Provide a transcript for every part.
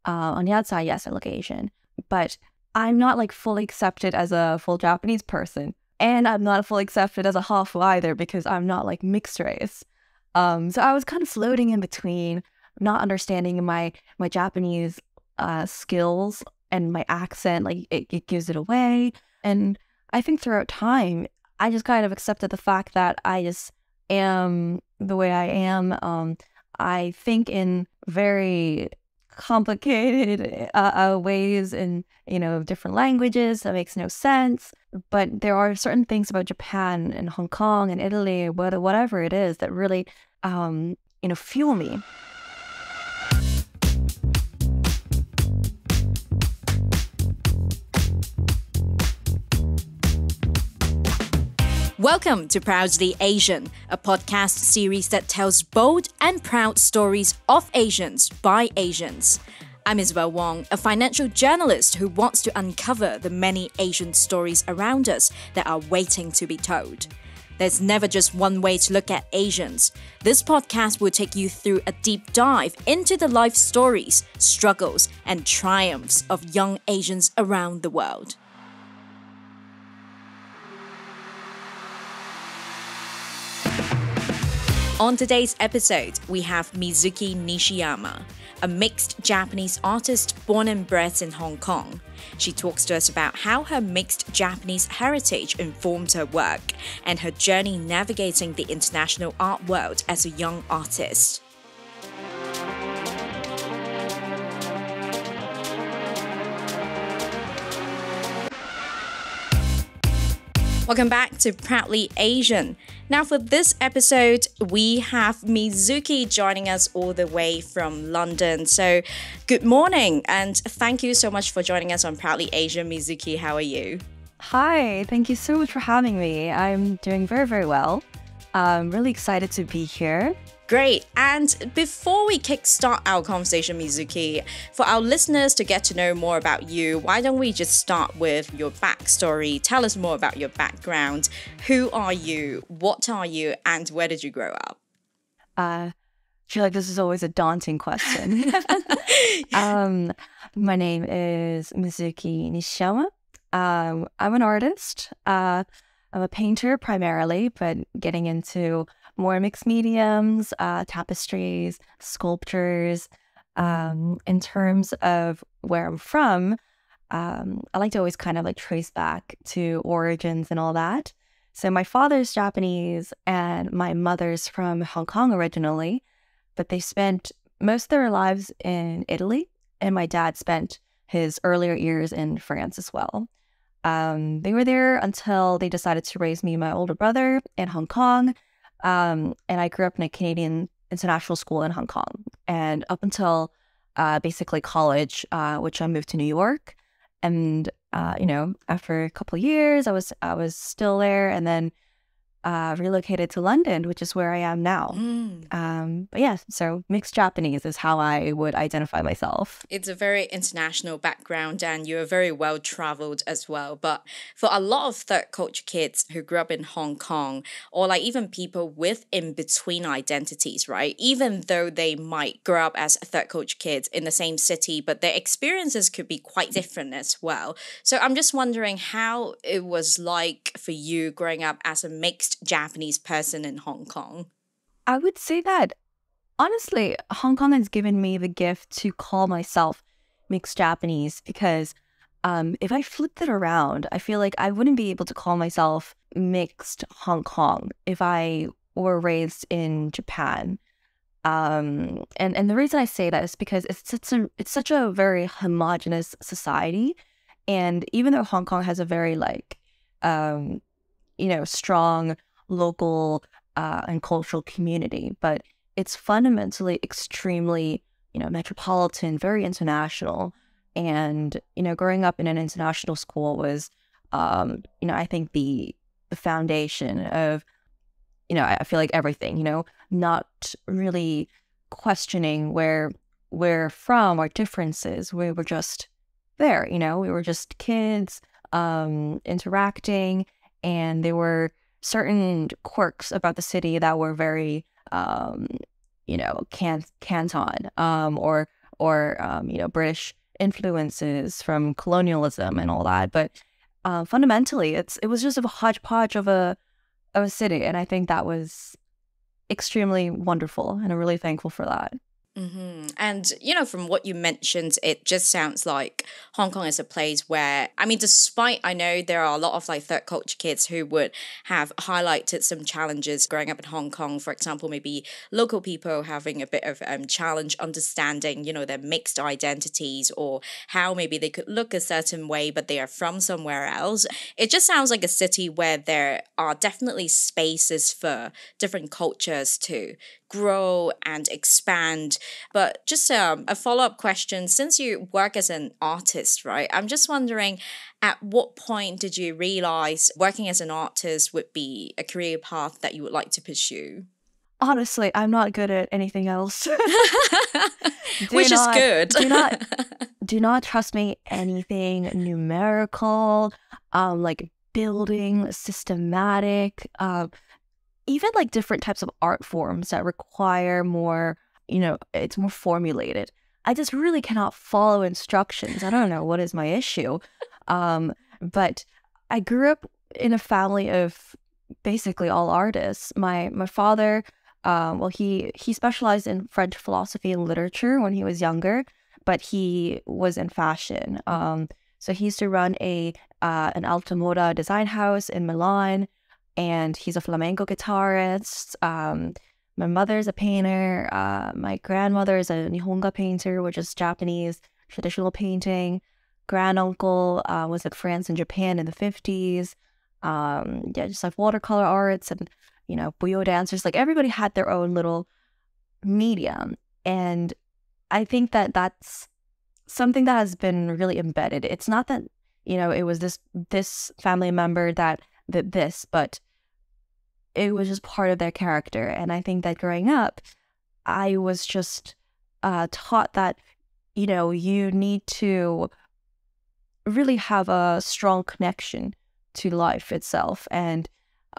On the outside, yes, I look Asian, but I'm not like fully accepted as a full Japanese person. And I'm not fully accepted as a half either because I'm not like mixed race. So I was kind of floating in between, not understanding my Japanese skills and my accent, like it gives it away. And I think throughout time, I just kind of accepted the fact that I just am the way I am. I think in very complicated ways in, different languages that makes no sense. But there are certain things about Japan and Hong Kong and Italy, whatever it is, that really, fuel me. Welcome to Proudly Asian, a podcast series that tells bold and proud stories of Asians by Asians. I'm Isabel Wong, a financial journalist who wants to uncover the many Asian stories around us that are waiting to be told. There's never just one way to look at Asians. This podcast will take you through a deep dive into the life stories, struggles, and triumphs of young Asians around the world. On today's episode, we have Mizuki Nishiyama, a mixed Japanese artist born and bred in Hong Kong. She talks to us about how her mixed Japanese heritage informed her work and her journey navigating the international art world as a young artist. Welcome back to Proudly Asian. Now for this episode, we have Mizuki joining us all the way from London. So good morning and thank you so much for joining us on Proudly Asian. Mizuki, how are you? Hi, thank you so much for having me. I'm doing very, very well. I'm really excited to be here. Great. And before we kickstart our conversation, Mizuki, for our listeners to get to know more about you, why don't we just start with your backstory? Tell us more about your background. Who are you? What are you? And where did you grow up? I feel like this is always a daunting question. My name is Mizuki Nishiyama. I'm an artist. I'm a painter primarily, but getting into more mixed mediums, tapestries, sculptures. In terms of where I'm from, I like to always kind of like trace back to origins and all that. So my father's Japanese and my mother's from Hong Kong originally, but they spent most of their lives in Italy, and my dad spent his earlier years in France as well. They were there until they decided to raise me and my older brother in Hong Kong. And I grew up in a Canadian international school in Hong Kong. And up until basically college, which I moved to New York. And, after a couple of years, I was still there, and then relocated to London, which is where I am now. But yeah, so mixed Japanese is how I would identify myself. It's a very international background and you're very well traveled as well. But for a lot of third culture kids who grew up in Hong Kong, or like even people with in-between identities, right? Even though they might grow up as third culture kids in the same city, but their experiences could be quite different as well. So I'm just wondering how it was like for you growing up as a mixed Japanese person in Hong Kong. I would say that, honestly, Hong Kong has given me the gift to call myself mixed Japanese because if I flipped it around, I feel like I wouldn't be able to call myself mixed Hong Kong if I were raised in Japan. And the reason I say that is because it's such a very homogenous society. And even though Hong Kong has a very strong local and cultural community, but it's fundamentally extremely, metropolitan, very international. And, growing up in an international school was, I think the foundation of, I feel like everything, not really questioning where we're from, our differences. We were just there, we were just kids interacting. And there were certain quirks about the city that were very, canton, or or British influences from colonialism and all that. But fundamentally, it was just a hodgepodge of a city, and I think that was extremely wonderful, and I'm really thankful for that. And, from what you mentioned, it just sounds like Hong Kong is a place where, I mean, despite I know there are a lot of like third culture kids who would have highlighted some challenges growing up in Hong Kong, for example, maybe local people having a bit of challenge understanding, their mixed identities or how maybe they could look a certain way, but they are from somewhere else. It just sounds like a city where there are definitely spaces for different cultures to grow and expand. But just a follow-up question, since you work as an artist, right? I'm just wondering, at what point did you realize working as an artist would be a career path that you would like to pursue? Honestly, I'm not good at anything else. Which is good. do not trust me anything numerical, like building, systematic, even like different types of art forms that require more, it's more formulated. I just really cannot follow instructions. I don't know what is my issue. But I grew up in a family of basically all artists. My father, he specialized in French philosophy and literature when he was younger, but he was in fashion. So he used to run an alta moda design house in Milan, and he's a flamenco guitarist. My mother's a painter. My grandmother is a Nihonga painter, which is Japanese traditional painting. Granduncle was in France and Japan in the 50s. Just like watercolor arts and, buyo dancers. Like everybody had their own little medium. And I think that that's something that has been really embedded. It's not that, it was this family member that this, but it was just part of their character. And I think that growing up, I was just taught that, you need to really have a strong connection to life itself. And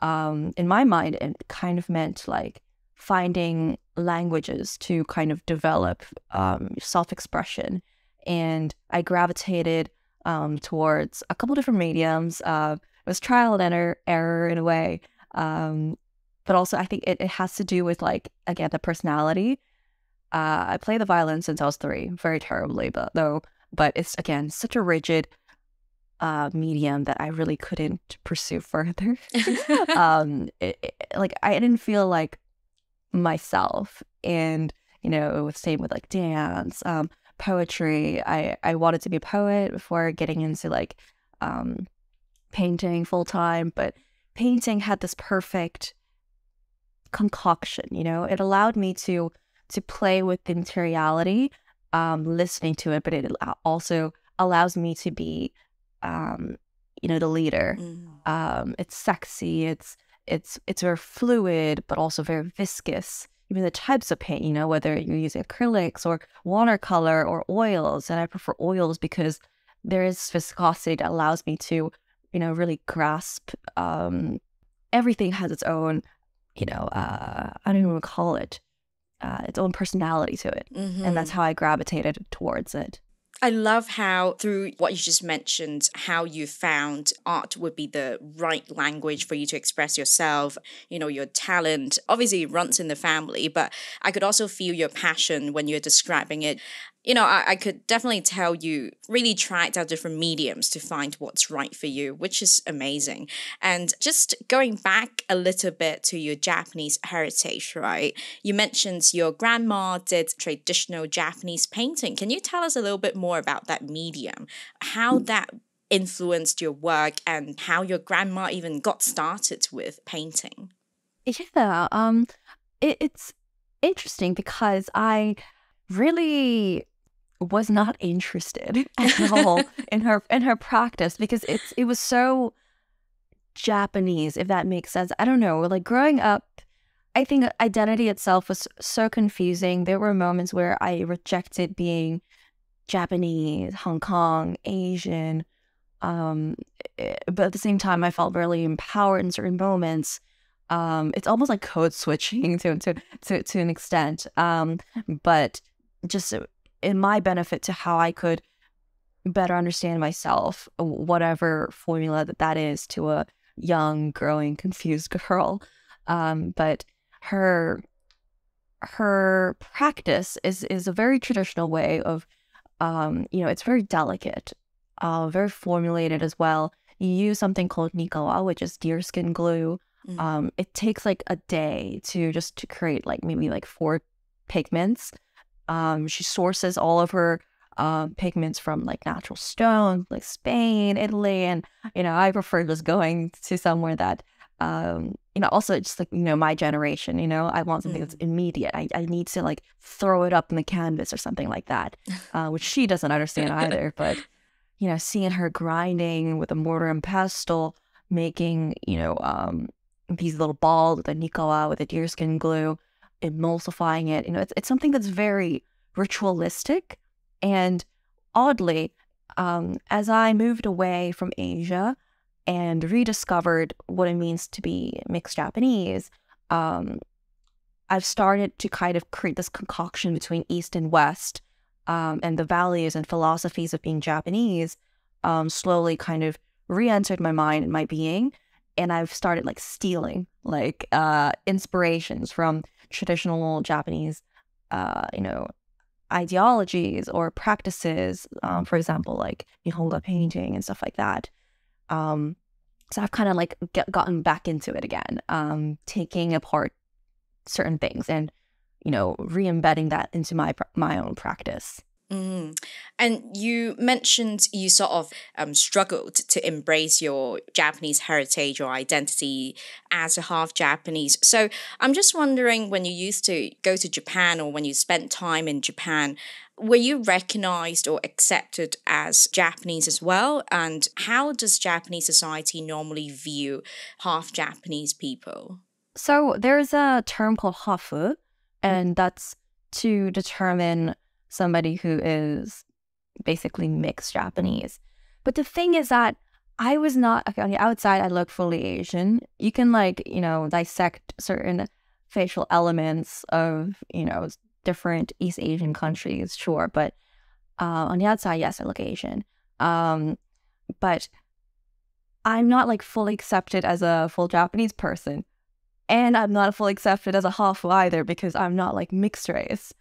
in my mind, it kind of meant like finding languages to kind of develop self-expression. And I gravitated towards a couple different mediums. It was trial and error in a way. But also I think it has to do with like, again, the personality. I play the violin since I was 3, very terribly, but it's, again, such a rigid medium that I really couldn't pursue further. Like I didn't feel like myself. And, it was same with like dance, poetry. I wanted to be a poet before getting into like painting full time, but painting had this perfect concoction, it allowed me to play with the materiality, listening to it, but it also allows me to be, the leader. It's sexy, it's very fluid, but also very viscous. Even the types of paint, whether you're using acrylics or watercolor or oils, and I prefer oils because there is viscosity that allows me to, really grasp. Everything has its own, I don't even want to call it, its own personality to it. And that's how I gravitated towards it. I love how, through what you just mentioned, how you found art would be the right language for you to express yourself. Your talent obviously runs in the family, but I could also feel your passion when you're describing it. I could definitely tell you really tried out different mediums to find what's right for you, which is amazing. And just going back a little bit to your Japanese heritage, right? You mentioned your grandma did traditional Japanese painting. Can you tell us a little bit more about that medium, how that influenced your work and how your grandma even got started with painting? Yeah, it's interesting because I really was not interested at all in her practice, because it was so Japanese, if that makes sense. I don't know, like growing up, I think identity itself was so confusing. There were moments where I rejected being Japanese, Hong Kong, Asian, but at the same time I felt really empowered in certain moments. It's almost like code switching to an extent, but just in my benefit to how I could better understand myself, whatever formula that is to a young, growing, confused girl. But her practice is a very traditional way of, it's very delicate, very formulated as well. You use something called nikawa, which is deerskin glue. It takes like a day to create like maybe like 4 pigments. She sources all of her pigments from like natural stones, like Spain, Italy, and I prefer just going to somewhere that also just like my generation. I want something that's immediate. I need to like throw it up in the canvas or something like that, which she doesn't understand either. But seeing her grinding with a mortar and pestle, making these little balls with a nikawa with a deerskin glue, emulsifying it, it's something that's very ritualistic. And oddly, as I moved away from Asia and rediscovered what it means to be mixed Japanese, I've started to kind of create this concoction between East and West, and the values and philosophies of being Japanese slowly kind of re-entered my mind and my being. And I've started like stealing like inspirations from traditional Japanese, ideologies or practices, for example, like Nihonga painting and stuff like that. So I've kind of like gotten back into it again, taking apart certain things and, re-embedding that into my own practice. And you mentioned you sort of struggled to embrace your Japanese heritage or identity as a half Japanese. So I'm just wondering, when you used to go to Japan or when you spent time in Japan, were you recognized or accepted as Japanese as well? And how does Japanese society normally view half Japanese people? So there's a term called hafu, and that's to determine somebody who is basically mixed Japanese. But the thing is that I was not, okay, on the outside, I look fully Asian. You can like, dissect certain facial elements of, different East Asian countries, sure. But on the outside, yes, I look Asian. But I'm not like fully accepted as a full Japanese person. And I'm not fully accepted as a half either, because I'm not like mixed race.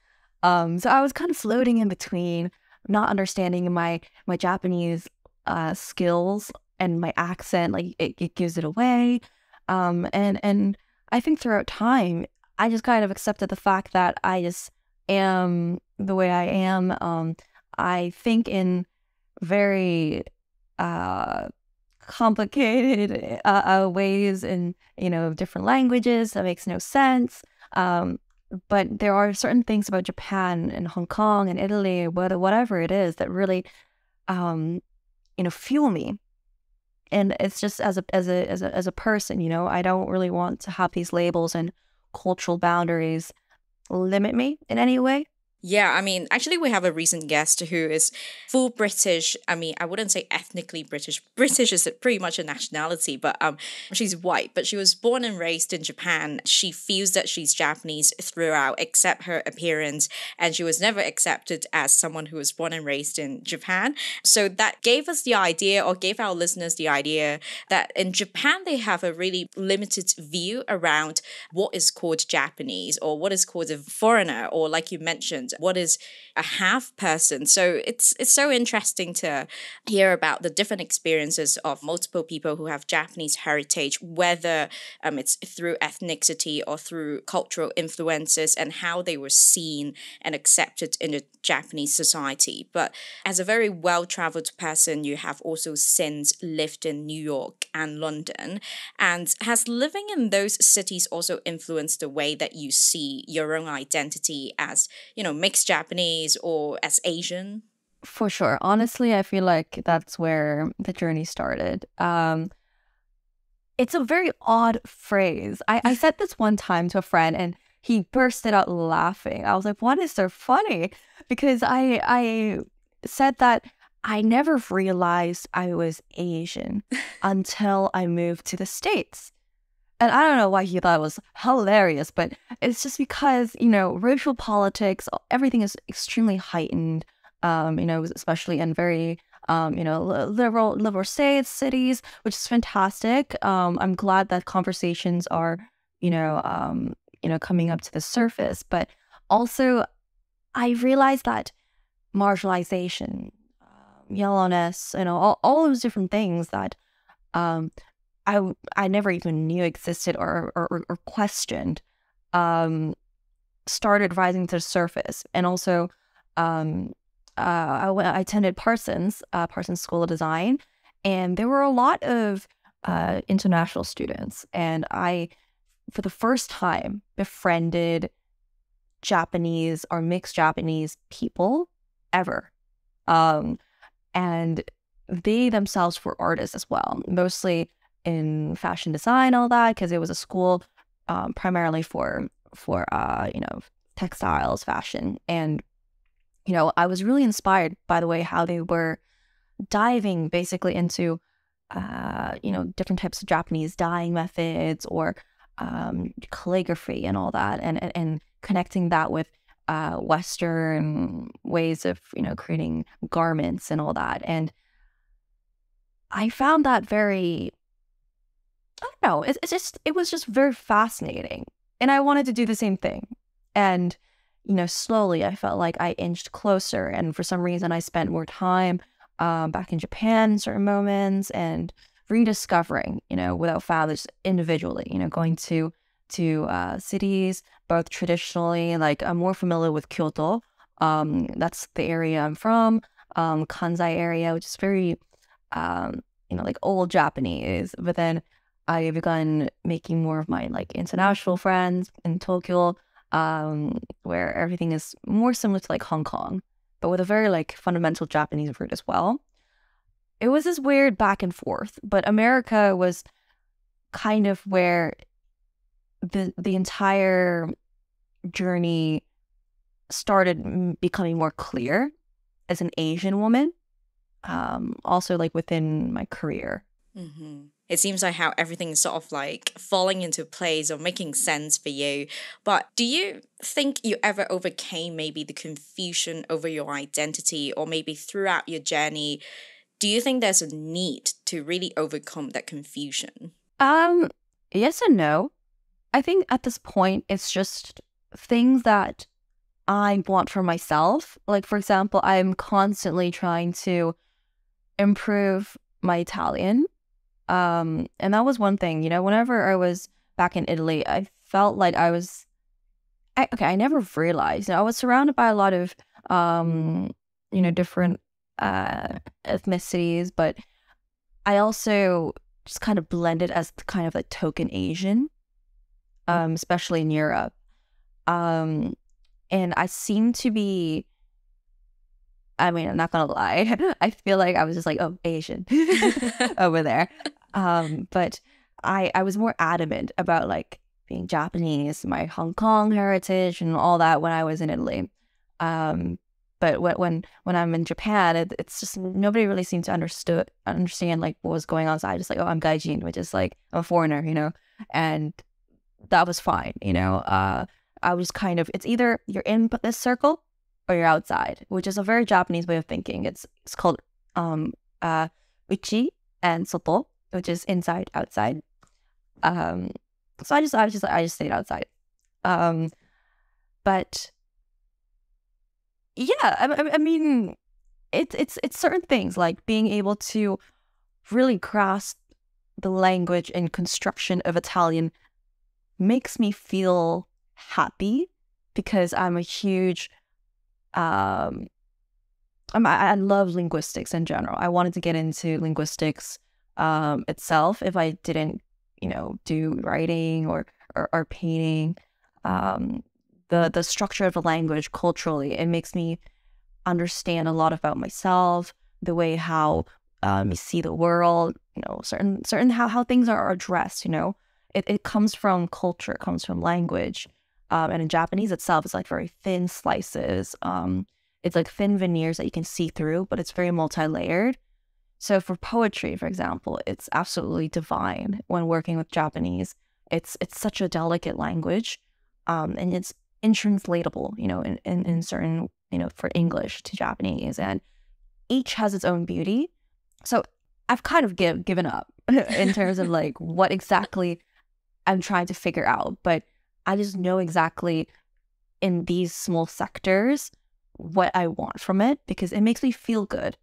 So I was kind of floating in between, not understanding my Japanese skills, and my accent, like it gives it away. And I think throughout time, I just kind of accepted the fact that I just am the way I am. I think in very complicated ways in different languages that makes no sense. But there are certain things about Japan and Hong Kong and Italy, whatever it is, that really, fuel me. And it's just as a person, I don't really want to have these labels and cultural boundaries limit me in any way. Yeah, I mean, actually, we have a recent guest who is full British. I mean, I wouldn't say ethnically British. British is pretty much a nationality, but she's white, but she was born and raised in Japan. She feels that she's Japanese throughout, except her appearance, and she was never accepted as someone who was born and raised in Japan. So that gave us the idea, or gave our listeners the idea, that in Japan, they have a really limited view around what is called Japanese, or what is called a foreigner, or like you mentioned, what is a half person. So it's so interesting to hear about the different experiences of multiple people who have Japanese heritage, whether it's through ethnicity or through cultural influences, and how they were seen and accepted in the Japanese society. But as a very well-traveled person, you have also since lived in New York and London. And has living in those cities also influenced the way that you see your own identity as, mixed Japanese or as Asian? For sure. Honestly, I feel like that's where the journey started. It's a very odd phrase. I said this one time to a friend and he bursted out laughing. I was like, what is so funny? Because I said that I never realized I was Asian until I moved to the States. And I don't know why he thought it was hilarious, but it's just because, racial politics, everything is extremely heightened, especially in very, liberal states, cities, which is fantastic. I'm glad that conversations are, coming up to the surface. But also, I realized that marginalization, yellowness, all those different things that I never even knew existed or questioned, started rising to the surface. And also, I attended Parsons School of Design, and there were a lot of international students, and I, for the first time, befriended Japanese or mixed Japanese people ever. And they themselves were artists as well, mostly in fashion design, all that, because it was a school primarily for textiles, fashion. And, I was really inspired by the way how they were diving basically into, different types of Japanese dyeing methods or calligraphy and all that, and connecting that with Western ways of, creating garments and all that. And I found that very, I don't know, it was just very fascinating. And I wanted to do the same thing. And, slowly I felt like I inched closer. And for some reason, I spent more time back in Japan in certain moments and rediscovering, without fathers individually, going to cities, both traditionally, like I'm more familiar with Kyoto. That's the area I'm from, Kansai area, which is very, like old Japanese. But then I begun making more of my like international friends in Tokyo, where everything is more similar to like Hong Kong, but with a very like fundamental Japanese root as well. It was this weird back and forth, but America was kind of where the entire journey started becoming more clear as an Asian woman, also like within my career. Mm-hmm. It seems like how everything is sort of like falling into place or making sense for you. But do you think you ever overcame maybe the confusion over your identity, or maybe throughout your journey, do you think there's a need to really overcome that confusion? Yes and no. I think at this point, it's just things that I want for myself. Like, for example, I'm constantly trying to improve my Italian. And that was one thing, whenever I was back in Italy, I felt like I never realized, I was surrounded by a lot of, different ethnicities, but I also just kind of blended as kind of like token Asian, especially in Europe. And I seem to be, I'm not gonna lie, I feel like I was just like, oh, Asian over there. But I was more adamant about like being Japanese, my Hong Kong heritage and all that when I was in Italy. But when I'm in Japan, it's just nobody really seemed to understand like what was going on. So I just like, oh, I'm gaijin, which is like I'm a foreigner, and that was fine, I was kind of, it's either you're in this circle or you're outside, which is a very Japanese way of thinking. It's called uchi and soto, which is inside, outside. So I just stayed outside. But yeah, I mean, it's certain things like being able to really grasp the language and construction of Italian makes me feel happy, because I'm a huge I love linguistics in general. I wanted to get into linguistics itself if I didn't, do writing or painting. The structure of the language culturally, it makes me understand a lot about myself, the way how you see the world, certain how things are addressed, It comes from culture, it comes from language. And in Japanese itself, it's like very thin slices. It's like thin veneers that you can see through, but it's very multi-layered. So for poetry, for example, it's absolutely divine when working with Japanese. it's such a delicate language, and it's intranslatable, in certain, for English to Japanese, and each has its own beauty. So I've kind of given up in terms of like what exactly I'm trying to figure out, but I just know exactly in these small sectors what I want from it, because it makes me feel good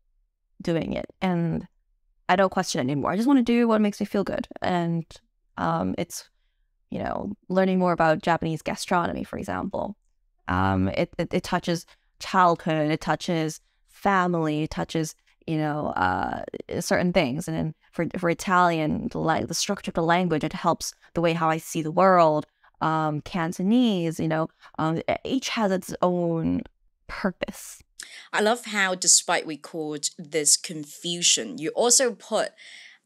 doing it, and I don't question it anymore. I just want to do what makes me feel good, and it's learning more about Japanese gastronomy, for example. It touches childhood, it touches family, it touches certain things, and then for Italian, the structure of the language, it helps the way how I see the world. Cantonese, each has its own purpose. I love how, despite we called this confusion, you also put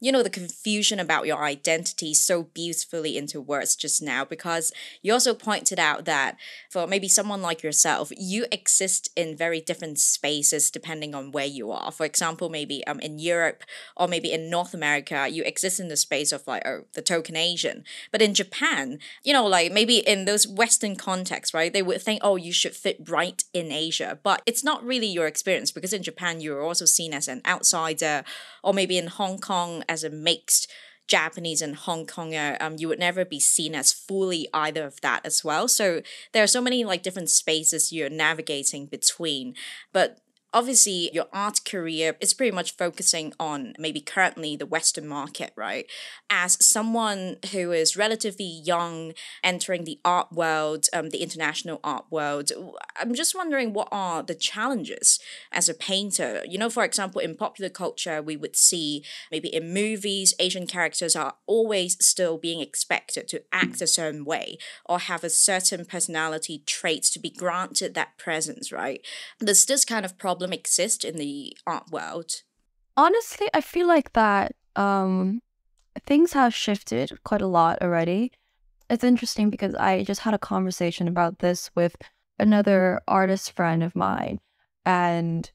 the confusion about your identity so beautifully into words just now, because you also pointed out that for maybe someone like yourself, you exist in very different spaces depending on where you are. For example, maybe in Europe or maybe in North America, you exist in the space of like, the token Asian. But in Japan, like maybe in those Western contexts, right, they would think, oh, you should fit right in Asia. But it's not really your experience, because in Japan, you're also seen as an outsider, or maybe in Hong Kong as a mixed Japanese and Hong Konger, you would never be seen as fully either of that as well. So there are so many like different spaces you're navigating between. But obviously, your art career is pretty much focusing on maybe currently the Western market, right? As someone who is relatively young, entering the art world, the international art world, I'm just wondering, what are the challenges as a painter? For example, in popular culture, we would see maybe in movies, Asian characters are always still being expected to act a certain way or have a certain personality traits to be granted that presence, right? Does this kind of problem exist in the art world? Honestly, I feel like that things have shifted quite a lot already. It's interesting because I just had a conversation about this with another artist friend of mine, and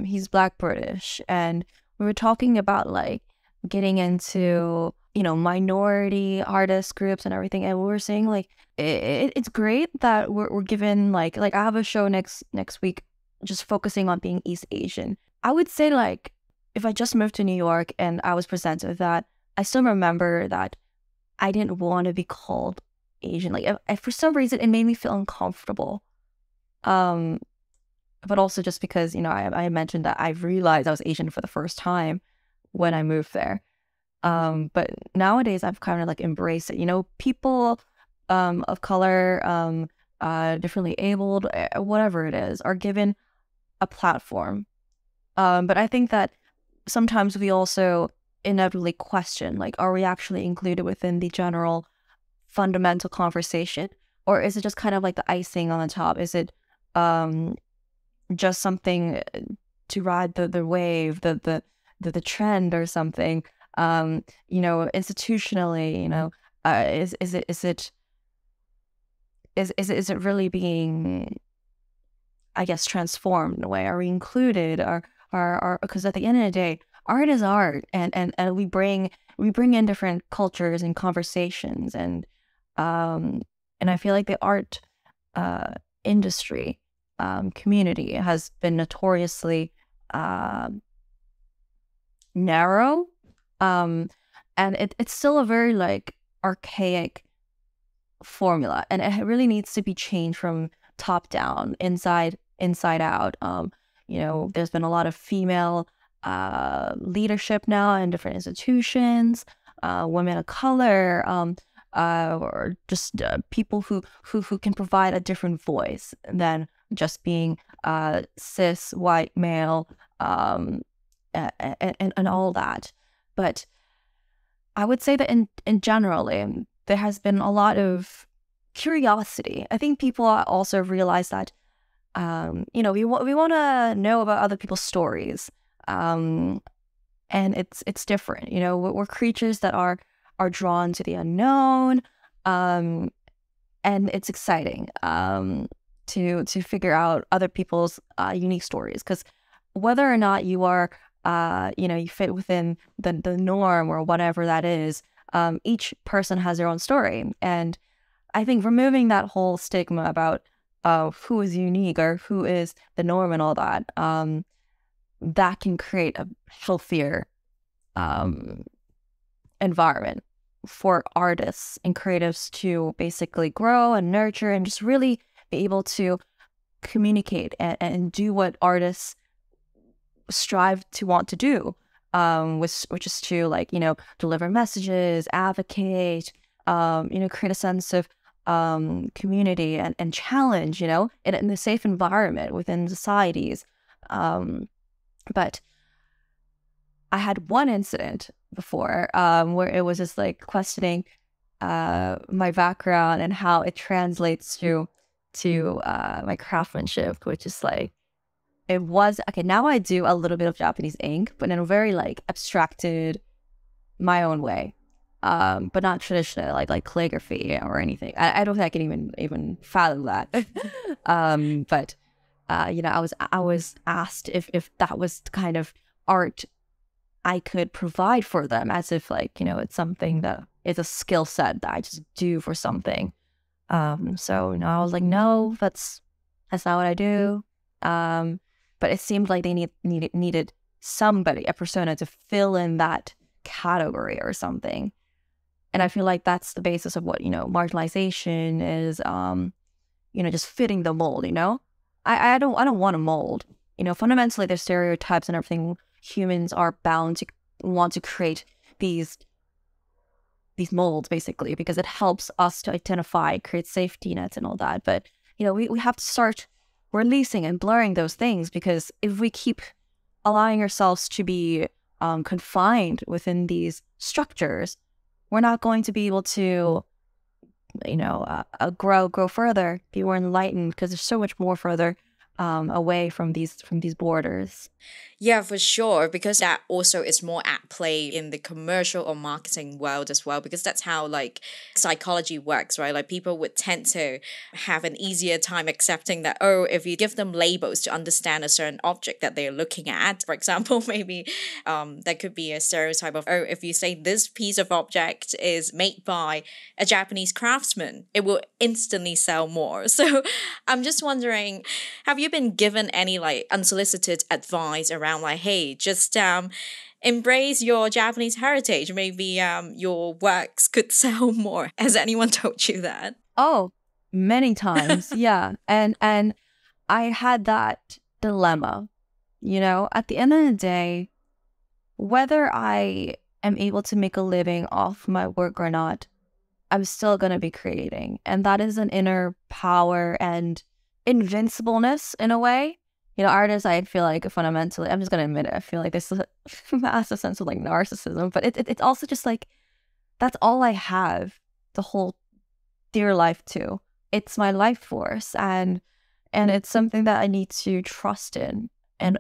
he's Black British, and we were talking about like getting into minority artist groups and everything, and we were saying like it's great that we're given like I have a show next week just focusing on being East Asian. I would say like if I just moved to New York and I was presented with that, I still remember that I didn't want to be called Asian. Like if for some reason it made me feel uncomfortable. But also just because, I mentioned that I realized I was Asian for the first time when I moved there. But nowadays I've kind of like embraced it. People of color, differently abled, whatever it is, are given a platform. But I think that sometimes we also inevitably question, like, are we actually included within the general fundamental conversation? Or is it just kind of like the icing on the top? Is it just something to ride the wave, the trend or something? Institutionally, is it really being, I guess, transformed in a way? Are we included? Are because at the end of the day, art is art, and we bring in different cultures and conversations, and I feel like the art industry community has been notoriously narrow, and it's still a very like archaic formula, and it really needs to be changed from top down, inside out. There's been a lot of female leadership now in different institutions, women of color, or just people who can provide a different voice than just being cis white male, and all that. But I would say that in generally, there has been a lot of curiosity. I think people also realize that we want to know about other people's stories, and it's different. We're creatures that are drawn to the unknown, and it's exciting to figure out other people's unique stories, because whether or not you are you fit within the norm or whatever that is, each person has their own story. And I think removing that whole stigma about who is unique or who is the norm and all that, that can create a healthier environment for artists and creatives to basically grow and nurture and just really be able to communicate and do what artists strive to want to do, which is to, like, deliver messages, advocate, create a sense of community and challenge, in a safe environment within societies. But I had one incident before where it was just like questioning my background and how it translates to my craftsmanship, which is like, it was okay. Now I do a little bit of Japanese ink, but in a very like abstracted, my own way, but not traditional like calligraphy or anything. I don't think I can even fathom that. But I was asked if that was the kind of art I could provide for them, as if like, it's something that is a skill set that I just do for something. So I was like, no, that's not what I do. But it seemed like they needed somebody, a persona, to fill in that category or something. And I feel like that's the basis of what, marginalization is, just fitting the mold, I don't want a mold. Fundamentally there's stereotypes and everything. Humans are bound to want to create these molds, basically, because it helps us to identify, create safety nets and all that. But, we have to start releasing and blurring those things, because if we keep allowing ourselves to be confined within these structures, we're not going to be able to, grow further, be more enlightened, because there's so much more further away from these borders. Yeah, for sure, because that also is more at play in the commercial or marketing world as well, because that's how like psychology works, right? Like people would tend to have an easier time accepting that, oh, if you give them labels to understand a certain object that they're looking at, for example, maybe that could be a stereotype of, oh, if you say this piece of object is made by a Japanese craftsman, it will instantly sell more. So I'm just wondering, have you been given any like unsolicited advice around like, hey, just embrace your Japanese heritage, maybe your works could sell more? Has anyone told you that? Oh, many times. Yeah. And I had that dilemma, at the end of the day, whether I am able to make a living off my work or not, I'm still going to be creating. And that is an inner power and invincibleness in a way. Artists, I feel like fundamentally, I'm just going to admit it, I feel like there's a massive sense of like narcissism, but it's also just like, that's all I have the whole dear life to. It's my life force, and it's something that I need to trust in. And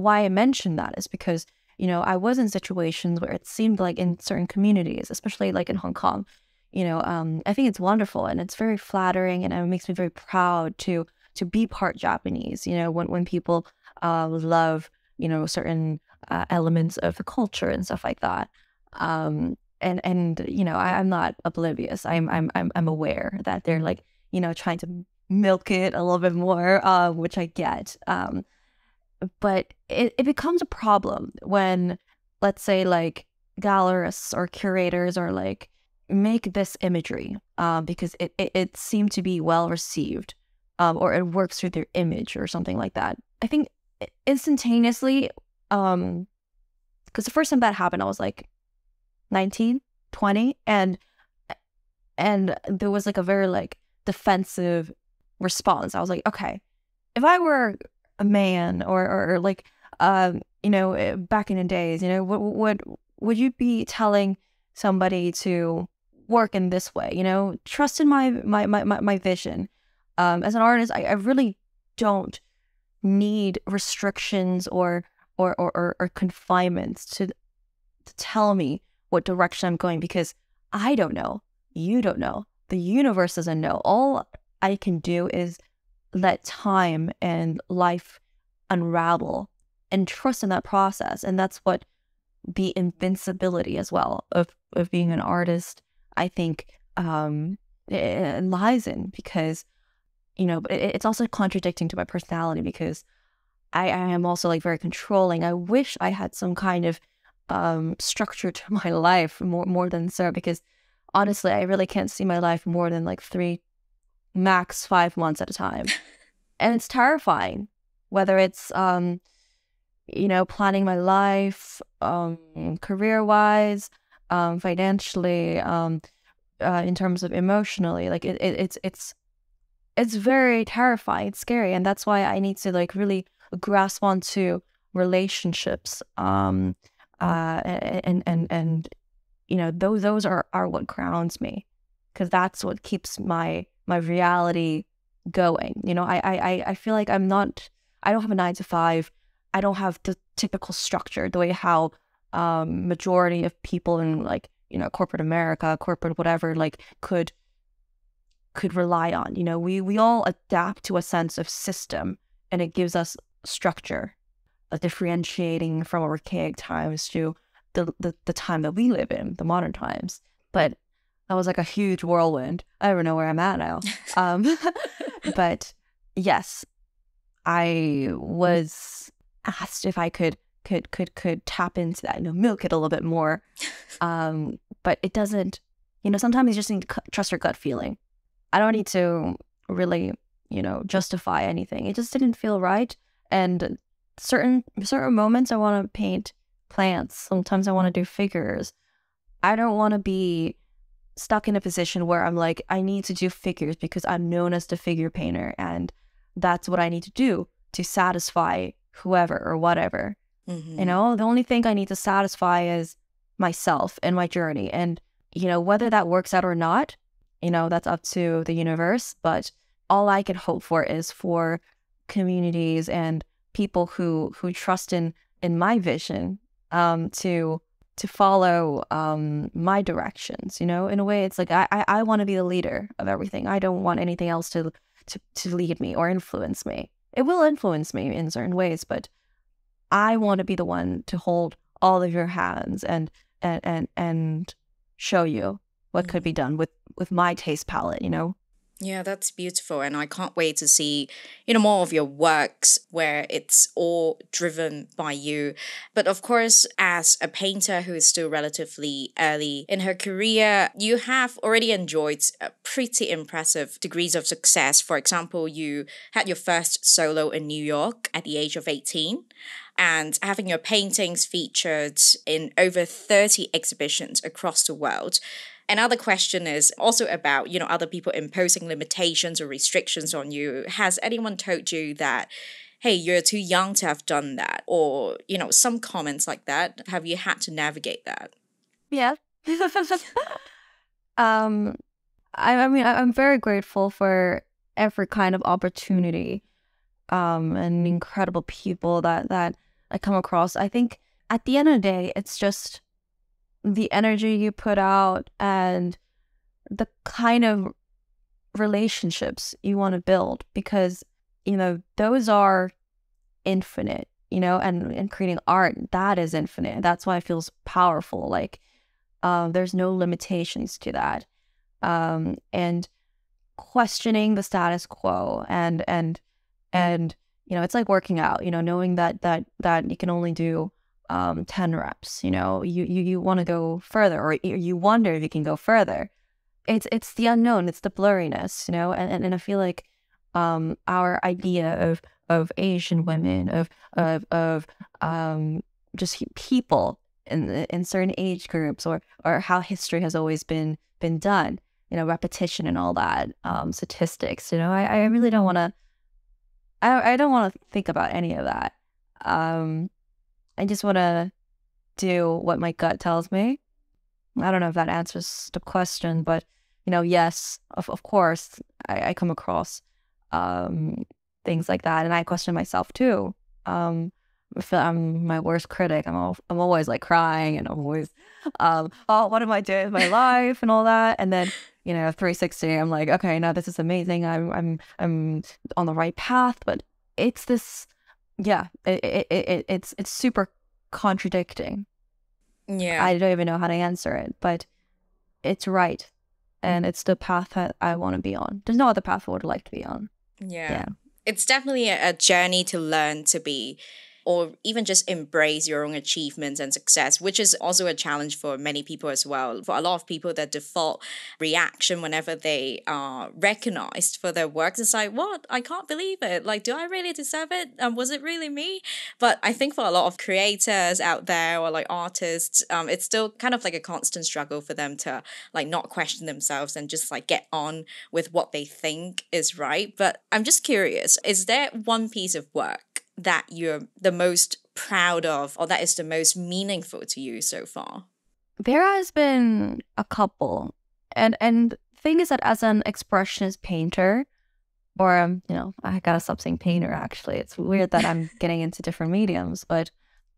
why I mention that is because, I was in situations where it seemed like in certain communities, especially like in Hong Kong, I think it's wonderful and it's very flattering, and it makes me very proud to be part Japanese, when people love, certain elements of the culture and stuff like that. I'm not oblivious. I'm aware that they're like, trying to milk it a little bit more, which I get. But it becomes a problem when, let's say, like gallerists or curators are like, make this imagery because it seemed to be well received, or it works through their image or something like that. I think instantaneously, because the first time that happened, I was like 19, 20, and there was like a very like defensive response. I was like, okay, if I were a man or like back in the days, would you be telling somebody to work in this way? Trust in my vision. As an artist, I really don't need restrictions or confinements to tell me what direction I'm going, because I don't know. You don't know. The universe doesn't know. All I can do is let time and life unravel and trust in that process. And that's what the invincibility as well of of being an artist, I think, it lies in, because, it's also contradicting to my personality, because I am also like very controlling. I wish I had some kind of structure to my life more than so, because honestly, I really can't see my life more than like 3, max 5 months at a time. And it's terrifying, whether it's planning my life, career-wise, financially, in terms of emotionally. Like it's very terrifying. It's scary, and that's why I need to like really grasp onto relationships. And those are what grounds me, because that's what keeps my reality going. I feel like I don't have a 9 to 5. I don't have the typical structure, the way how majority of people in like, corporate America, corporate whatever, like could rely on. We all adapt to a sense of system, and it gives us structure, differentiating from archaic times to the time that we live in, the modern times. But that was like a huge whirlwind. I don't know where I'm at now. But yes, I was asked if I could tap into that, milk it a little bit more. But it doesn't, sometimes you just need to trust your gut feeling. I don't need to really, justify anything. It just didn't feel right. And certain moments I want to paint plants. Sometimes I want to do figures. I don't want to be stuck in a position where I'm like, I need to do figures because I'm known as the figure painter, and that's what I need to do to satisfy whoever or whatever. Mm-hmm. The only thing I need to satisfy is myself and my journey. And, whether that works out or not, that's up to the universe. But all I can hope for is for communities and people who trust in my vision, to follow my directions. In a way, it's like I want to be the leader of everything. I don't want anything else to lead me or influence me. It will influence me in certain ways, but I want to be the one to hold all of your hands and show you what could be done with my taste palette. Yeah, that's beautiful. And I can't wait to see, more of your works where it's all driven by you. But of course, as a painter who is still relatively early in her career, you have already enjoyed pretty impressive degrees of success. For example, you had your first solo in New York at the age of 18. And having your paintings featured in over 30 exhibitions across the world. Another question is also about, other people imposing limitations or restrictions on you. Has anyone told you that, hey, you're too young to have done that? Or, some comments like that. Have you had to navigate that? Yeah. I mean, I'm very grateful for every kind of opportunity, and incredible people that I come across. I think at the end of the day, it's just the energy you put out and the kind of relationships you want to build, because those are infinite, and creating art, that is infinite. That's why it feels powerful. Like there's no limitations to that, and questioning the status quo, and it's like working out, knowing that you can only do 10 reps. You want to go further, or you wonder if you can go further. It's the unknown, it's the blurriness, and I feel like our idea of Asian women, of just people in certain age groups, or how history has always been done, repetition and all that, statistics, I really don't want to I don't want to think about any of that. I just want to do what my gut tells me. I don't know if that answers the question, but, yes, of course, I come across things like that, and I question myself too. I feel I'm my worst critic. I'm always like crying, and I'm always, oh, what am I doing with my life and all that, and then 360, I'm like, okay, no, this is amazing. I'm on the right path, but it's this. Yeah, it's super contradicting. Yeah. I don't even know how to answer it, but it's right. And it's the path that I want to be on. There's no other path I would like to be on. Yeah. It's definitely a journey to learn to be, or even just embrace your own achievements and success, which is also a challenge for many people as well. For a lot of people, their default reaction whenever they are recognized for their work is like, what? I can't believe it. Like, do I really deserve it? Was it really me? But I think for a lot of creators out there or like artists, it's still kind of like a constant struggle for them to like not question themselves and just like get on with what they think is right. But I'm just curious, is there one piece of work that you're the most proud of or that is the most meaningful to you so far? There has been a couple. And thing is that as an expressionist painter, or I gotta stop saying painter actually. It's weird that I'm getting into different mediums, but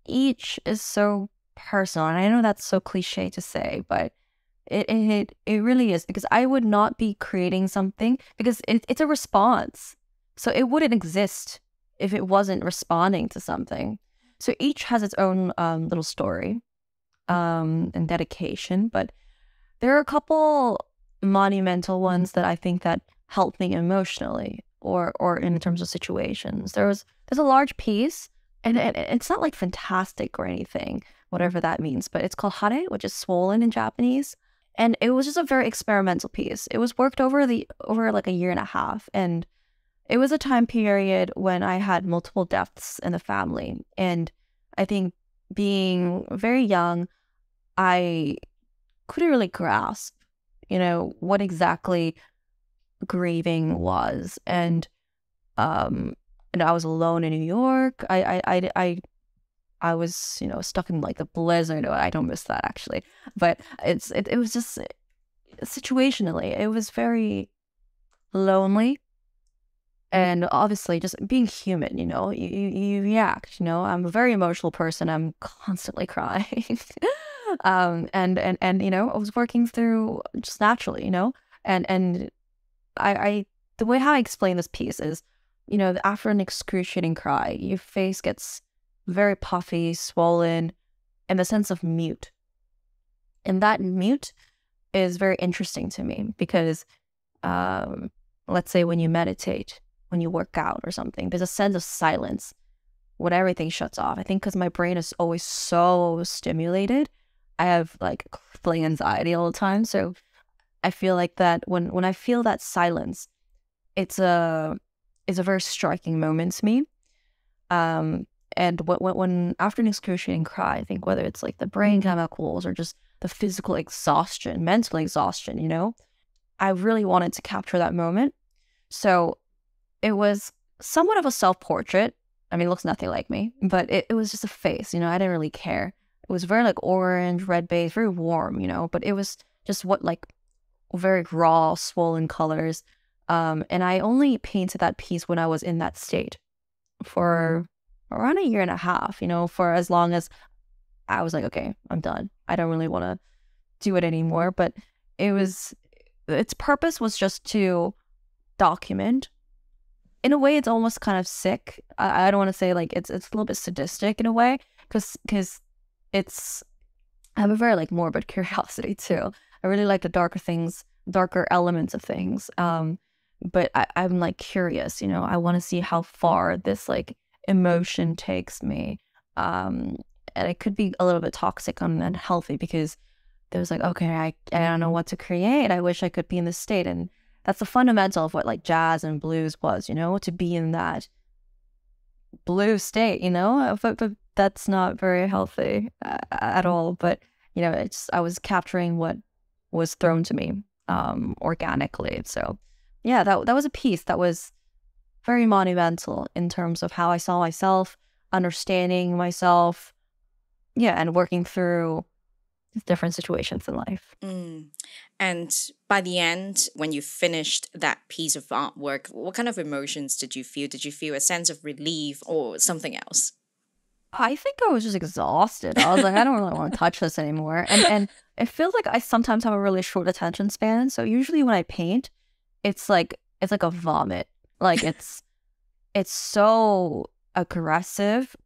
each is so personal. And I know that's so cliche to say, but it really is, because I would not be creating something because it's a response. So it wouldn't exist if it wasn't responding to something. So each has its own little story and dedication, but there are a couple monumental ones that I think that helped me emotionally or in terms of situations. There's a large piece, and it's not like fantastic or anything, whatever that means, but it's called hare, which is swollen in Japanese. And it was just a very experimental piece. It was worked over like a year and a half, and it was a time period when I had multiple deaths in the family. And I think being very young, I couldn't really grasp, what exactly grieving was. And I was alone in New York. I was, stuck in like the blizzard. I don't miss that actually. But it was just situationally, it was very lonely. And obviously just being human, you react, I'm a very emotional person. I'm constantly crying. And I was working through just naturally, and I the way how I explain this piece is, after an excruciating cry, your face gets very puffy, swollen, and the sense of mute. And that mute is very interesting to me because, let's say when you meditate, when you work out or something, there's a sense of silence when everything shuts off. I think because my brain is always so stimulated, I have like crippling anxiety all the time. So I feel like that when I feel that silence, it's a very striking moment to me. And when after an excruciating cry, I think whether it's like the brain chemicals or just the physical exhaustion, mental exhaustion, I really wanted to capture that moment. So it was somewhat of a self-portrait. I mean, it looks nothing like me, but it was just a face, I didn't really care. It was very like orange, red base, very warm, but it was just very raw, swollen colors. And I only painted that piece when I was in that state for around a year and a half, for as long as I was like, okay, I'm done. I don't really want to do it anymore. But its purpose was just to document. In a way, it's almost kind of sick. I don't want to say like it's a little bit sadistic in a way, because I have a very like morbid curiosity too. I really like the darker elements of things. But I'm like curious, I want to see how far this like emotion takes me. And it could be a little bit toxic and unhealthy because there's like, okay, I don't know what to create. I wish I could be in this state. And that's the fundamental of what like jazz and blues was, to be in that blue state, but that's not very healthy at all. But, I was capturing what was thrown to me organically. So yeah, that was a piece that was very monumental in terms of how I saw myself, understanding myself, and working through different situations in life. And by the end, when you finished that piece of artwork, what kind of emotions did you feel? Did you feel a sense of relief or something else? I think I was just exhausted. I was like, I don't really want to touch this anymore. And it feels like I sometimes have a really short attention span. So usually when I paint, it's like a vomit. Like it's so aggressive.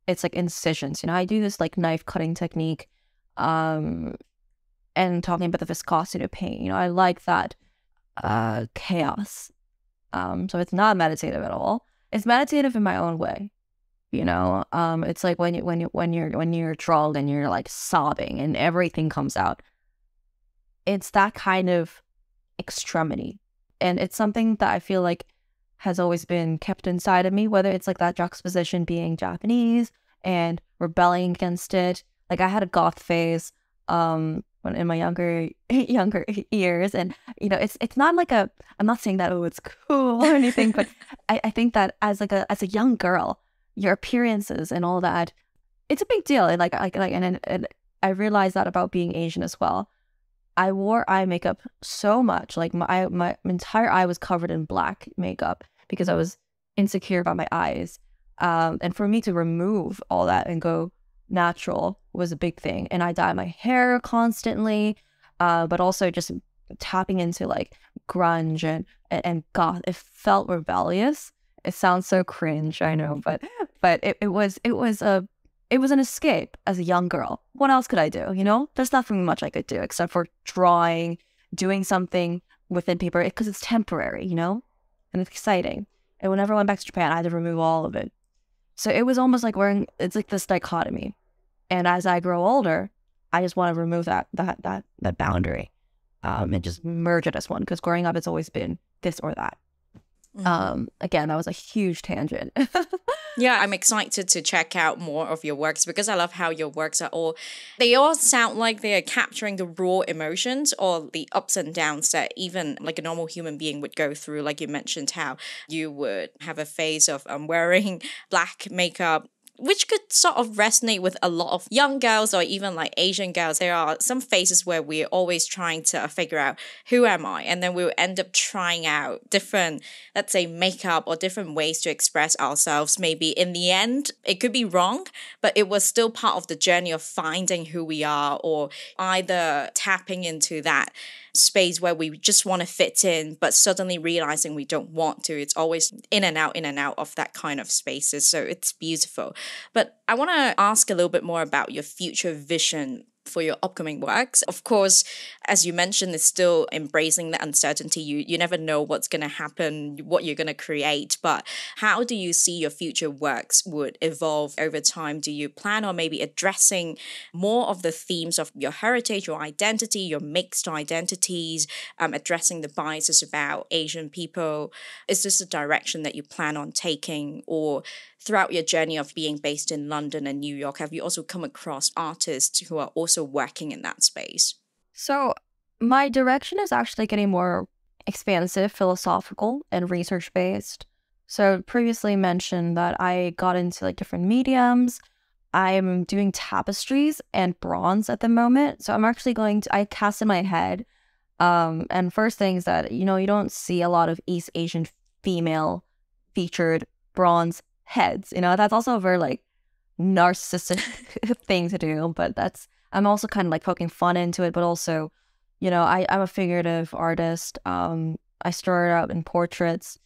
It's like incisions. I do this like knife cutting technique. And and talking about the viscosity of paint. You know, I like that chaos. So it's not meditative at all. It's meditative in my own way. You know, it's like when you're drunk and you're like sobbing and everything comes out. It's that kind of extremity, and it's something that I feel like has always been kept inside of me. Whether it's like that juxtaposition being Japanese and rebelling against it. Like I had a goth phase, when in my younger years, and you know, it's not like a. I'm not saying that it's cool or anything, but I think that as a young girl, your appearances and all that, it's a big deal. And and I realized that about being Asian as well. I wore eye makeup so much, like my entire eye was covered in black makeup because I was insecure about my eyes. And for me to remove all that and go natural was a big thing. And I dye my hair constantly, but also just tapping into like grunge and goth. It felt rebellious. It sounds so cringe, I know, but it was an escape as a young girl. What else could I do? You know, there's nothing much I could do except for drawing, doing something within paper because it's temporary, you know, and it's exciting. And whenever I went back to Japan, I had to remove all of it. So it was almost like it's like this dichotomy. And as I grow older, I just want to remove that boundary, and just merge it as one. Because growing up, it's always been this or that. Again, that was a huge tangent. Yeah, I'm excited to check out more of your works because I love how your works they all sound like they are capturing the raw emotions or the ups and downs that even like a normal human being would go through. Like you mentioned how you would have a phase of wearing black makeup, which could sort of resonate with a lot of young girls or even like Asian girls. There are some phases where we're always trying to figure out who am I? And then we'll end up trying out different, let's say, makeup or different ways to express ourselves. Maybe in the end, it could be wrong, but it was still part of the journey of finding who we are or either tapping into that space where we just want to fit in, but suddenly realizing we don't want to. It's always in and out of that kind of spaces. So it's beautiful. But I want to ask a little bit more about your future vision for your upcoming works. Of course, as you mentioned, it's still embracing the uncertainty. You never know what's going to happen, what you're going to create. But how do you see your future works would evolve over time? Do you plan on maybe addressing more of the themes of your heritage, your identity, your mixed identities, addressing the biases about Asian people? Is this a direction that you plan on taking? Or throughout your journey of being based in London and New York, have you also come across artists who are also working in that space? So my direction is actually getting more expansive, philosophical, and research-based. So previously mentioned that I got into like different mediums. I'm doing tapestries and bronze at the moment. So I'm actually I cast in my head. And first thing is that, you know, you don't see a lot of East Asian female featured bronze heads. You know, that's also a very like narcissistic thing to do, but I'm also kind of like poking fun into it, but also, you know, I'm a figurative artist. I started out in portraits.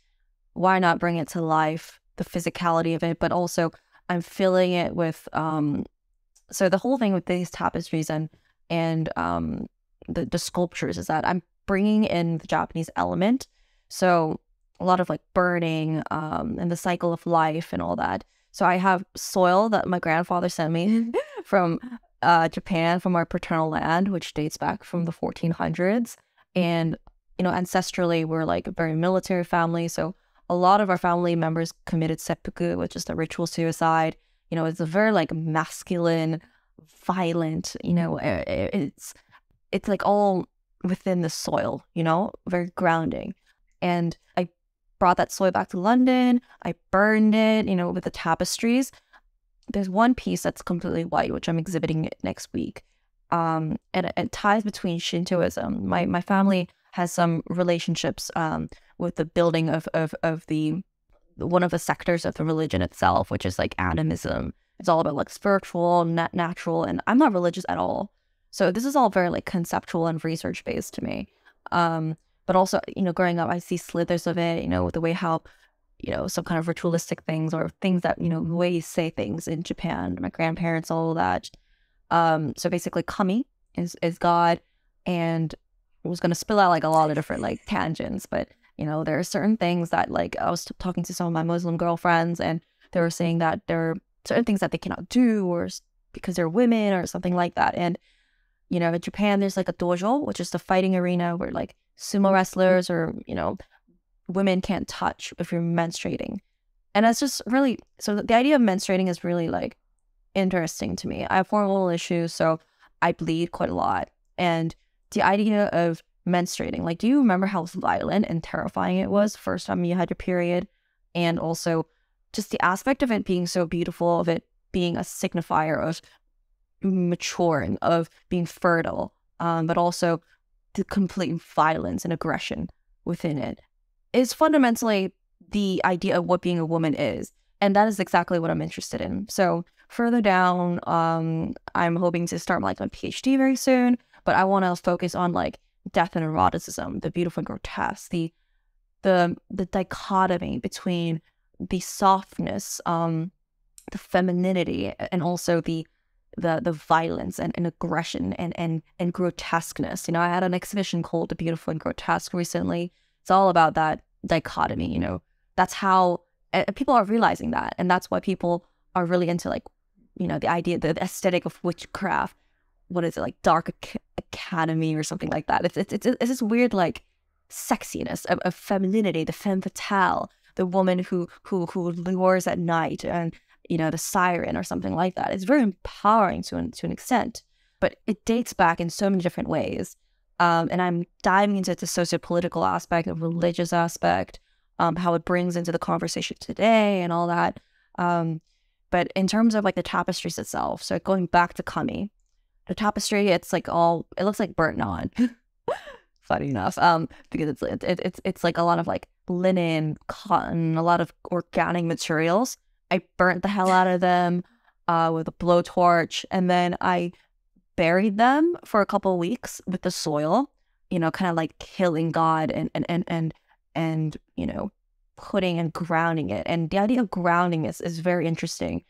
Why not bring it to life, the physicality of it, but also I'm filling it with so the whole thing with these tapestries and the sculptures is that I'm bringing in the Japanese element. So a lot of like burning and the cycle of life and all that. So I have soil that my grandfather sent me from Japan, from our paternal land, which dates back from the 1400s. And, you know, ancestrally, we're like a very military family. So a lot of our family members committed seppuku, which is the ritual suicide. You know, it's a very like masculine, violent, you know, it's like all within the soil, you know, very grounding. And I brought that soil back to London. I burned it, you know, with the tapestries. There's one piece that's completely white, which I'm exhibiting next week. And it ties between Shintoism. My family has some relationships with the building of the one of the sectors of the religion itself, which is like animism. It's all about like spiritual, natural, and I'm not religious at all. So this is all very like conceptual and research based to me. But also, you know, growing up, I see slithers of it, you know, with the way how, you know, some kind of ritualistic things or things that, you know, the way you say things in Japan, my grandparents, all that. So basically, kami is God. And it was going to spill out like a lot of different like tangents, but there are certain things that like I was talking to some of my Muslim girlfriends, and they were saying that there are certain things that they cannot do, or because they're women or something like that. And in Japan, there's like a dojo, which is the fighting arena where like sumo wrestlers or women can't touch if you're menstruating. And that's just really, so the idea of menstruating is really like interesting to me. I have hormonal issues, so I bleed quite a lot. And the idea of menstruating, like, do you remember how violent and terrifying it was first time you had your period? And also just the aspect of it being so beautiful, of it being a signifier of maturing, of being fertile, but also the complete violence and aggression within it is fundamentally the idea of what being a woman is. And that is exactly what I'm interested in. So further down, I'm hoping to start like my PhD very soon, but I want to focus on like death and eroticism, the beautiful and grotesque, the dichotomy between the softness, the femininity, and also the violence and aggression and grotesqueness. I had an exhibition called The Beautiful and Grotesque recently. It's all about that dichotomy. That's how people are realizing that, and that's why people are really into like the idea, the aesthetic of witchcraft. What is it, like dark academy or something like that? It's this weird like sexiness of femininity, the femme fatale, the woman who lures at night, and the siren or something like that. It's very empowering to an extent, but it dates back in so many different ways. And I'm diving into the socio-political aspect, the religious aspect, how it brings into the conversation today and all that. But in terms of like the tapestries itself, so going back to Kami, the tapestry, it looks like burnt on. Funny enough, because it's like a lot of like linen, cotton, a lot of organic materials. I burnt the hell out of them with a blowtorch, and then I buried them for a couple of weeks with the soil, kind of like killing God and putting and grounding it. And the idea of grounding is very interesting.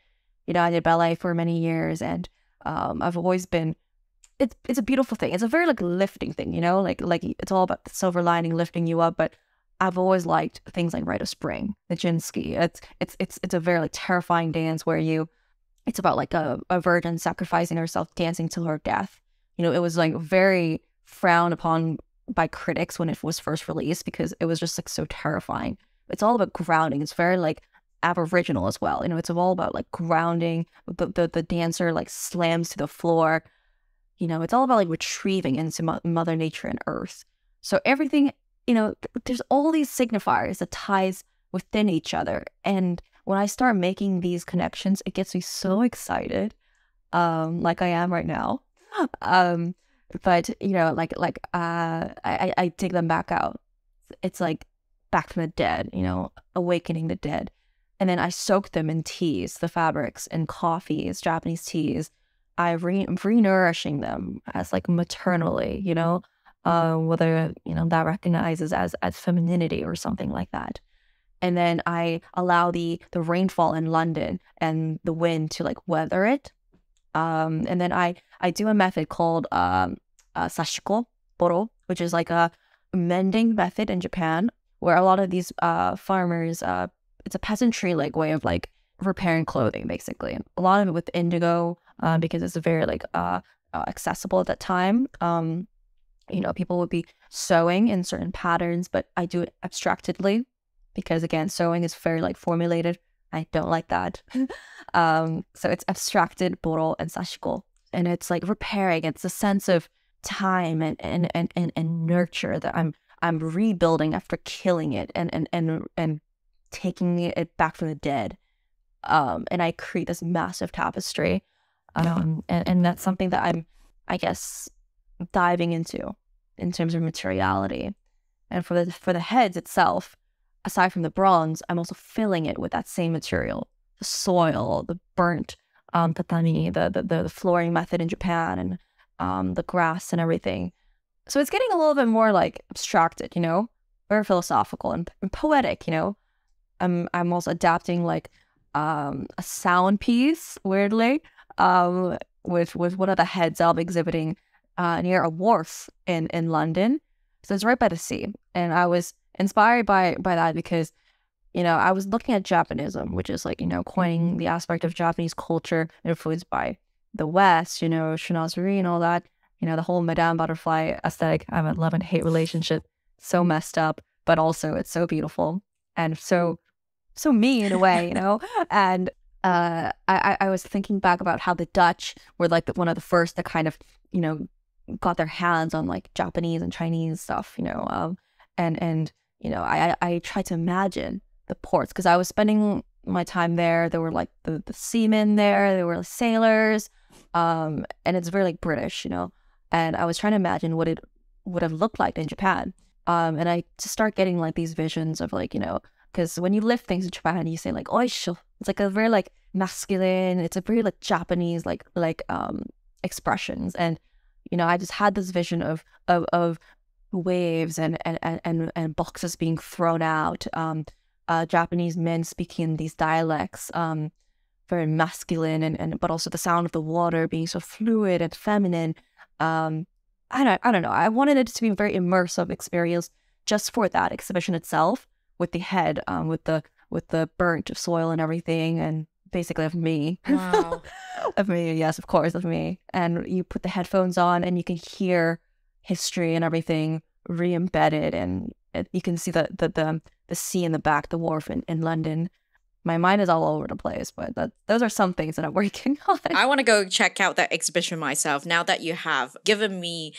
I did ballet for many years, and I've always been. It's a beautiful thing. It's a very like lifting thing, like it's all about the silver lining lifting you up. But I've always liked things like Rite of Spring, the Jinsky. It's a very like terrifying dance where it's about like a virgin sacrificing herself, dancing till her death. It was like very frowned upon by critics when it was first released because it was just like so terrifying. It's all about grounding. It's very like Aboriginal as well. It's all about like grounding. The dancer like slams to the floor. It's all about like retrieving into Mother Nature and Earth. So everything, there's all these signifiers that ties within each other. And when I start making these connections, it gets me so excited, like I am right now. But I dig them back out. It's like back from the dead, awakening the dead. And then I soak them in teas, the fabrics, in coffees, Japanese teas. I'm re-nourishing them as like maternally, whether, that recognizes as femininity or something like that. And then I allow the rainfall in London and the wind to like weather it. And then I do a method called sashiko boro, which is like a mending method in Japan, where a lot of these farmers, it's a peasantry like way of like repairing clothing, basically. A lot of it with indigo, because it's very like accessible at that time. People would be sewing in certain patterns, but I do it abstractedly because again, sewing is very like formulated. I don't like that. So it's abstracted, boro and sashiko, and it's like repairing. It's a sense of time and nurture that I'm rebuilding after killing it and taking it back from the dead. And I create this massive tapestry. And that's something that I'm, I guess, diving into in terms of materiality. And for the heads itself, aside from the bronze, I'm also filling it with that same material, the soil, the burnt tatami, the flooring method in Japan, and the grass and everything. So it's getting a little bit more like abstracted, very philosophical and poetic. I'm also adapting like a sound piece, weirdly, with one of the heads I'll be exhibiting near a wharf in London. So it's right by the sea. And I was inspired by that because, I was looking at Japanism, which is like, coining the aspect of Japanese culture influenced by the West, Chinoiserie and all that, the whole Madame Butterfly aesthetic. I have a love and hate relationship. So messed up, but also it's so beautiful and so me in a way, And I was thinking back about how the Dutch were like one of the first that kind of, got their hands on like Japanese and Chinese stuff, and I tried to imagine the ports because I was spending my time there. There were like the seamen there, there were sailors, and it's very like British, and I was trying to imagine what it would have looked like in Japan. And I just start getting like these visions of like, because when you lift things in Japan, you say like oisho. It's like a very like masculine. It's a very like Japanese like expressions, and I just had this vision of waves and boxes being thrown out. Japanese men speaking these dialects, very masculine, and but also the sound of the water being so fluid and feminine. I don't know. I wanted it to be a very immersive experience just for that exhibition itself, with the head, with the burnt soil and everything, and basically of me. Wow. Of me, yes, of course, of me. And you put the headphones on, and you can hear history and everything re-embedded, and you can see the sea in the back, the wharf in London. My mind is all over the place, but those are some things that I'm working on. I want to go check out that exhibition myself now that you have given me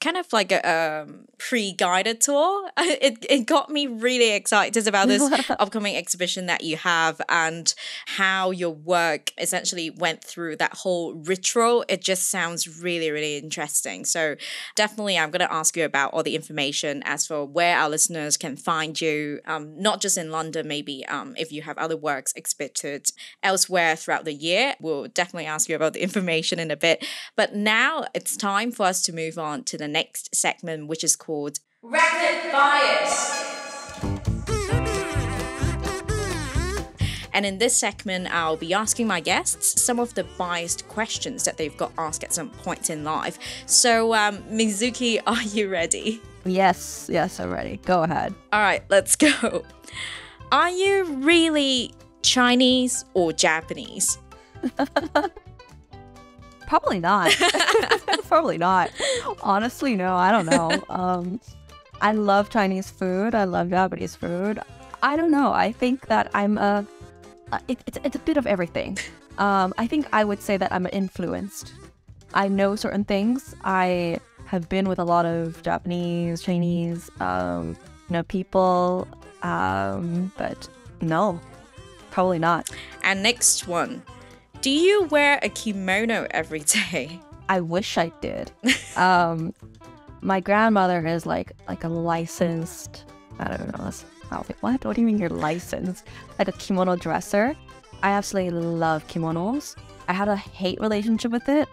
kind of like a pre-guided tour. It got me really excited about this upcoming exhibition that you have and how your work essentially went through that whole ritual. It just sounds really, really interesting. So definitely I'm going to ask you about all the information as for where our listeners can find you, not just in London, maybe if you have other works exhibited elsewhere throughout the year. We'll definitely ask you about the information in a bit. But now it's time for us to move on to the next segment, which is called Rapid Bias. And in this segment, I'll be asking my guests some of the biased questions that they've got asked at some point in life. So, Mizuki, are you ready? Yes, I'm ready. Go ahead. All right, let's go. Are you really Chinese or Japanese? Probably not. Probably not. Honestly, no, I don't know. I love Chinese food. I love Japanese food. I don't know. I think that I'm it's a bit of everything. I think I would say that I'm influenced. I know certain things. I have been with a lot of Japanese, Chinese, people. But no, probably not. And next one. Do you wear a kimono every day? I wish I did. My grandmother is like a licensed, I don't know, what do you mean you're licensed? Like a kimono dresser. I absolutely love kimonos. I had a hate relationship with it,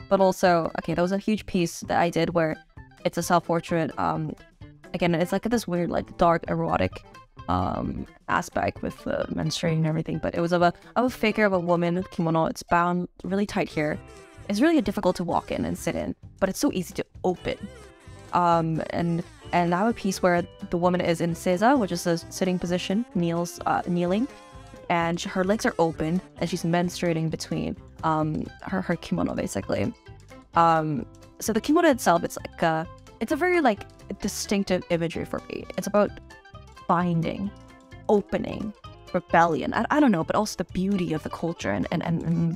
but also, okay, there was a huge piece that I did where it's a self-portrait. Again, it's like this weird, like dark erotic aspect with the menstruating and everything, but it was of a figure of a woman with kimono. It's bound really tight here. It's really difficult to walk in and sit in, but it's so easy to open. And I have a piece where the woman is in seiza, which is a sitting position, kneeling, and her legs are open, and she's menstruating between her kimono, basically. So the kimono itself, it's a very like distinctive imagery for me. It's about binding, opening, rebellion. I don't know, but also the beauty of the culture and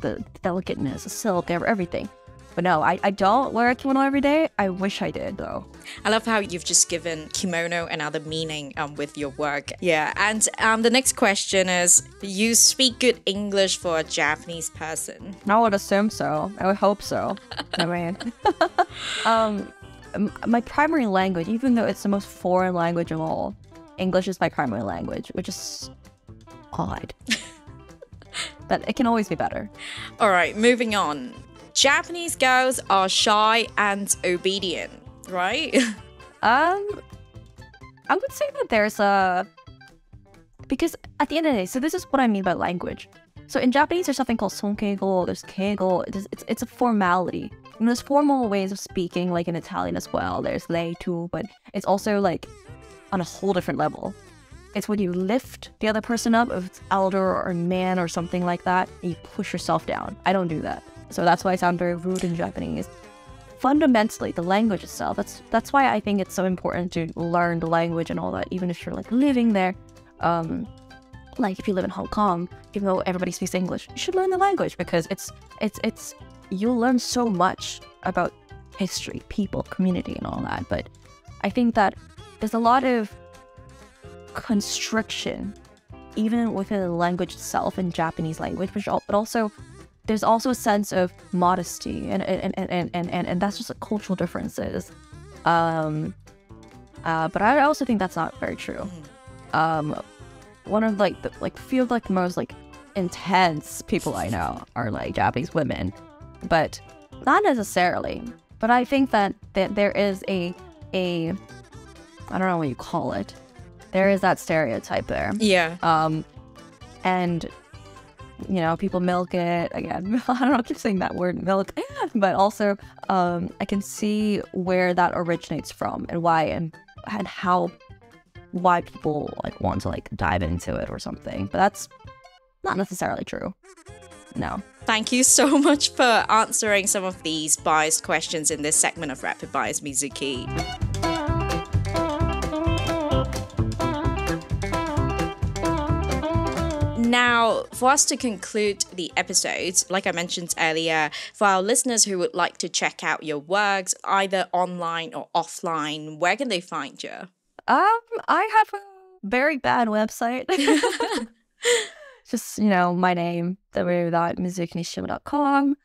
the delicateness, the silk, everything. But no, I don't wear a kimono every day. I wish I did, though. I love how you've just given kimono another meaning with your work. Yeah, and the next question is, you speak good English for a Japanese person? I would assume so. I would hope so. I mean, my primary language, even though it's the most foreign language of all, English is my primary language, which is odd. But it can always be better. All right, moving on. Japanese girls are shy and obedient, right? I would say that there's because at the end of the day, so this is what I mean by language. So in Japanese, there's something called sonkeigo, there's keigo. It's a formality. And there's formal ways of speaking, like in Italian as well. There's lei too, but it's also like on a whole different level. It's when you lift the other person up, if it's elder or man or something like that, and you push yourself down. I don't do that. So that's why I sound very rude in Japanese. Fundamentally, the language itself, that's why I think it's so important to learn the language and all that, even if you're like living there. Like if you live in Hong Kong, even though everybody speaks English, you should learn the language, because it's you'll learn so much about history, people, community, and all that. But I think that there's a lot of constriction even within the language itself, in Japanese language, but also there's also a sense of modesty and that's just cultural differences. But I also think that's not very true. One of the few of the most intense people I know are Japanese women, but not necessarily. But I think that there is a I don't know what you call it. There is that stereotype there. Yeah. And people milk it again. I don't know, I keep saying that word milk, but also I can see where that originates from and why and why people want to dive into it or something. But that's not necessarily true. No. Thank you so much for answering some of these biased questions in this segment of Rapid Bias, Mizuki. Now, for us to conclude the episode, like I mentioned earlier, for our listeners who would like to check out your works, either online or offline, where can they find you? I have a very bad website. Just, my name, www.mizukinishiyama.com.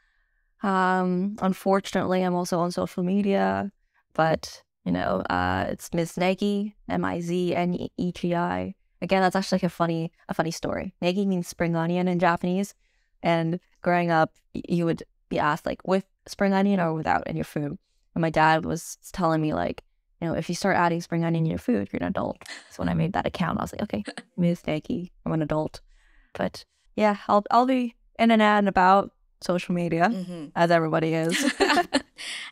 Unfortunately, I'm also on social media, but, it's Ms. Negi, Miznegi. Again, that's actually a funny story. Negi means spring onion in Japanese, and growing up, you would be asked with spring onion or without in your food. And my dad was telling me if you start adding spring onion in your food, you're an adult. So when I made that account, I was like, okay, Ms. Negi, I'm an adult. But yeah, I'll be in and out and about social media, as everybody is.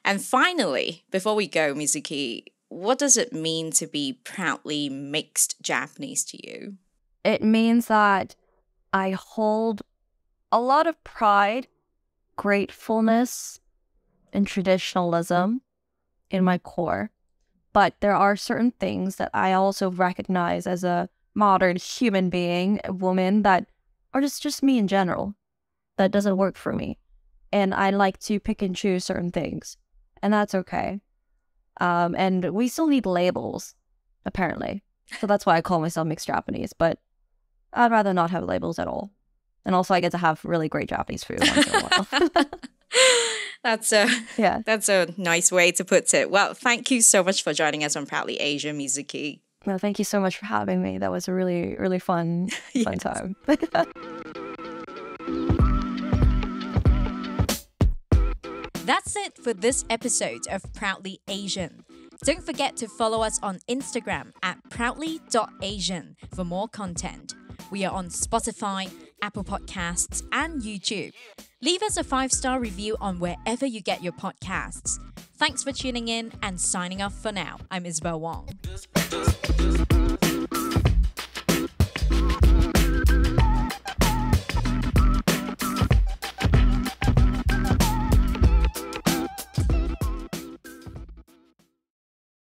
And finally, before we go, Mizuki, what does it mean to be proudly mixed Japanese to you? It means that I hold a lot of pride, gratefulness, and traditionalism in my core. But there are certain things that I also recognize as a modern human being, a woman, that are just me in general, that doesn't work for me. And I like to pick and choose certain things. And that's okay. And we still need labels, apparently. So that's why I call myself mixed Japanese. But I'd rather not have labels at all. And also I get to have really great Japanese food once in a while. That's a nice way to put it. Well, thank you so much for joining us on Proudly Asian, Mizuki. Well, thank you so much for having me. That was a really, really fun time. That's it for this episode of Proudly Asian. Don't forget to follow us on Instagram at proudly.asian for more content. We are on Spotify, Apple Podcasts, and YouTube. Leave us a 5-star review on wherever you get your podcasts. Thanks for tuning in and signing off for now. I'm Isabel Wong.